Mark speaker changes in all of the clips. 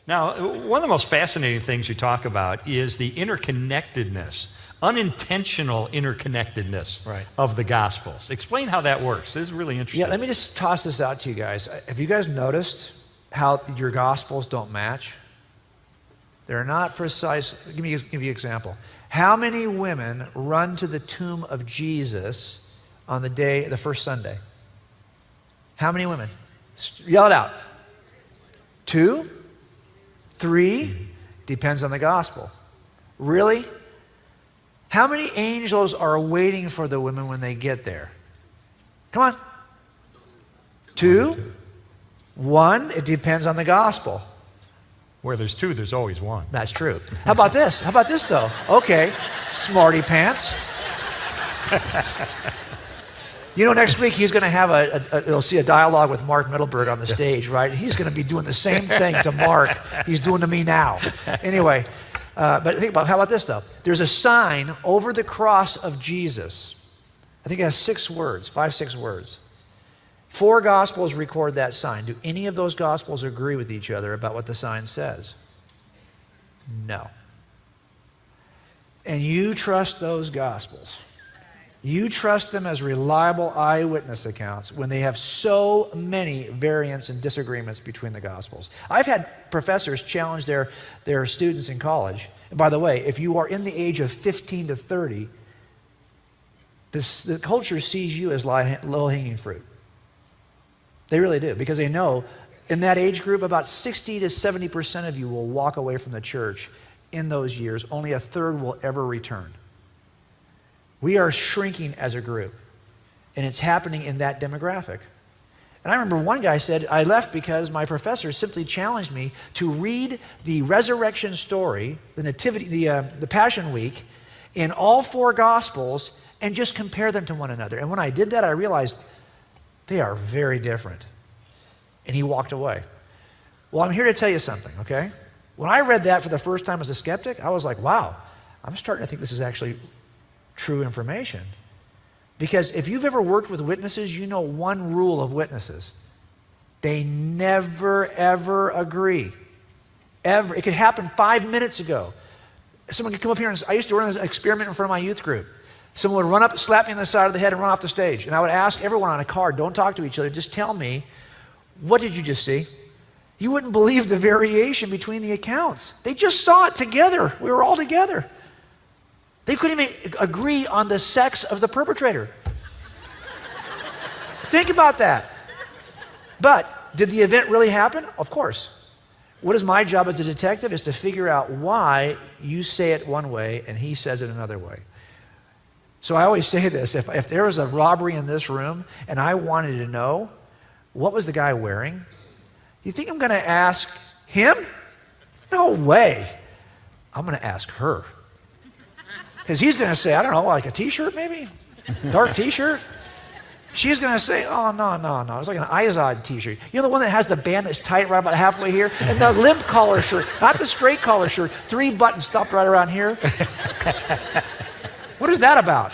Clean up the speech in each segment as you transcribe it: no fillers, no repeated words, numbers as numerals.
Speaker 1: Now, one of the most fascinating things you talk about is the interconnectedness, unintentional interconnectedness of the Gospels. Explain how that works. This is really interesting.
Speaker 2: Yeah, let me just toss this out to you guys. Have you guys noticed how your Gospels don't match? They're not precise. Give you an example. How many women run to the tomb of Jesus on the first Sunday? How many women? Yell it out. 2? 3? Depends on the gospel. Really? How many angels are waiting for the women when they get there? Come on. 2? 1? It depends on the gospel.
Speaker 1: Where there's 2, there's always 1.
Speaker 2: That's true. How about this? How about this, though? Okay, smarty pants. You know, next week he's going to have you'll see a dialogue with Mark Middleburg on the stage, right? He's going to be doing the same thing to Mark he's doing to me now. Anyway, but think about, how about this, though? There's a sign over the cross of Jesus. I think it has 6 words, 5, 6 words. 4 Gospels record that sign. Do any of those Gospels agree with each other about what the sign says? No. And you trust those Gospels. You trust them as reliable eyewitness accounts when they have so many variants and disagreements between the Gospels. I've had professors challenge their students in college. And by the way, if you are in the age of 15 to 30, the culture sees you as low-hanging fruit. They really do, because they know in that age group, about 60 to 70% of you will walk away from the church in those years. Only a third will ever return. We are shrinking as a group, and it's happening in that demographic. And I remember one guy said, I left because my professor simply challenged me to read the resurrection story, the nativity, the Passion Week, in all 4 Gospels and just compare them to one another. And when I did that, I realized they are very different. And he walked away. Well, I'm here to tell you something, okay? When I read that for the first time as a skeptic, I was like, wow, I'm starting to think this is actually true information. Because if you've ever worked with witnesses, you know one rule of witnesses. They never, ever agree. Ever. It could happen 5 minutes ago. Someone could come up here, and I used to run an experiment in front of my youth group. Someone would run up, slap me on the side of the head, and run off the stage. And I would ask everyone on a card, don't talk to each other, just tell me, what did you just see? You wouldn't believe the variation between the accounts. They just saw it together. We were all together. They couldn't even agree on the sex of the perpetrator. Think about that. But did the event really happen? Of course. What is my job as a detective is to figure out why you say it one way and he says it another way. So I always say this, if there was a robbery in this room and I wanted to know, what was the guy wearing? You think I'm going to ask him? No way. I'm going to ask her. Because he's going to say, I don't know, like a t-shirt maybe? Dark t-shirt? She's going to say, oh, no. It's like an Izod t-shirt. You know the one that has the band that's tight right about halfway here? And the limp collar shirt, not the straight collar shirt, 3 buttons stopped right around here. What is that about?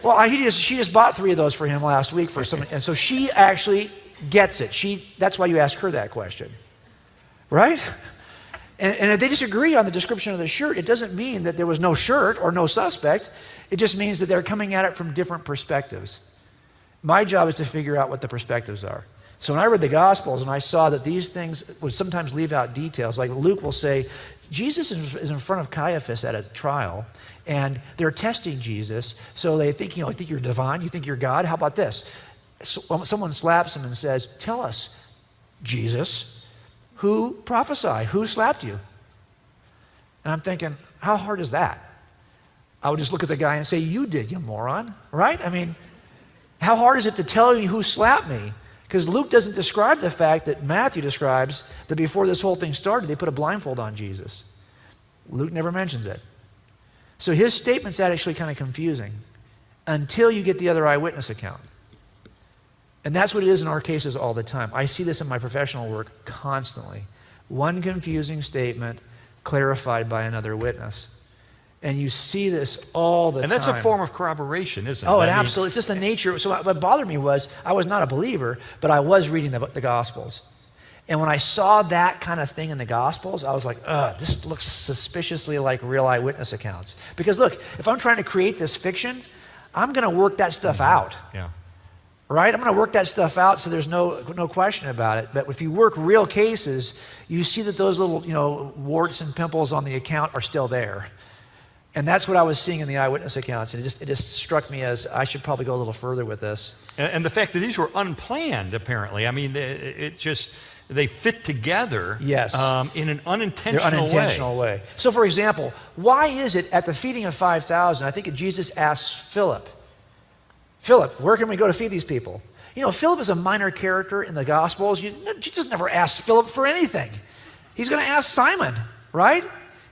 Speaker 2: Well, she just bought 3 of those for him last week for some, and so she actually gets it. That's why you ask her that question, right? And if they disagree on the description of the shirt, it doesn't mean that there was no shirt or no suspect. It just means that they're coming at it from different perspectives. My job is to figure out what the perspectives are. So when I read the Gospels and I saw that these things would sometimes leave out details, like Luke will say, Jesus is in front of Caiaphas at a trial, and they're testing Jesus, so they think, you think you're divine, you think you're God. How about this? So someone slaps him and says, tell us, Jesus, who prophesied? Who slapped you? And I'm thinking, how hard is that? I would just look at the guy and say, you did, you moron, right? I mean, how hard is it to tell you who slapped me? Because Luke doesn't describe the fact that Matthew describes that before this whole thing started, they put a blindfold on Jesus. Luke never mentions it. So his statement's actually kind of confusing until you get the other eyewitness account. And that's what it is in our cases all the time. I see this in my professional work constantly. One confusing statement clarified by another witness. And you see this all the time.
Speaker 1: And that's a form of corroboration, isn't it?
Speaker 2: Oh, absolutely. It's just the nature. So what bothered me was I was not a believer, but I was reading the Gospels. And when I saw that kind of thing in the Gospels, I was like, this looks suspiciously like real eyewitness accounts. Because look, if I'm trying to create this fiction, I'm going to work that stuff out.
Speaker 1: Yeah.
Speaker 2: Right? I'm going to work that stuff out so there's no question about it. But if you work real cases, you see that those little, warts and pimples on the account are still there. And that's what I was seeing in the eyewitness accounts. And it just struck me as I should probably go a little further with this.
Speaker 1: And the fact that these were unplanned, apparently. I mean, they fit together
Speaker 2: yes.
Speaker 1: In an unintentional
Speaker 2: way. So, for example, why is it at the feeding of 5,000, I think Jesus asks Philip, where can we go to feed these people? Philip is a minor character in the Gospels. Jesus never asks Philip for anything. He's going to ask Simon, right?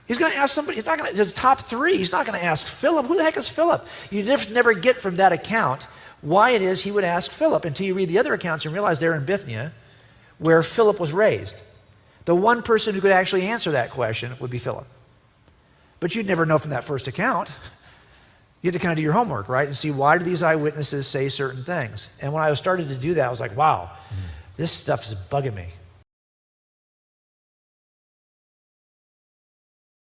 Speaker 2: He's going to ask somebody. He's not going to, his top three. He's not going to ask Philip. Who the heck is Philip? You never get from that account why it is he would ask Philip until you read the other accounts and realize they're in Bithynia, where Philip was raised. The one person who could actually answer that question would be Philip. But you'd never know from that first account. You had to kind of do your homework, right? And see, why do these eyewitnesses say certain things? And when I started to do that, I was like, wow, this stuff is bugging me.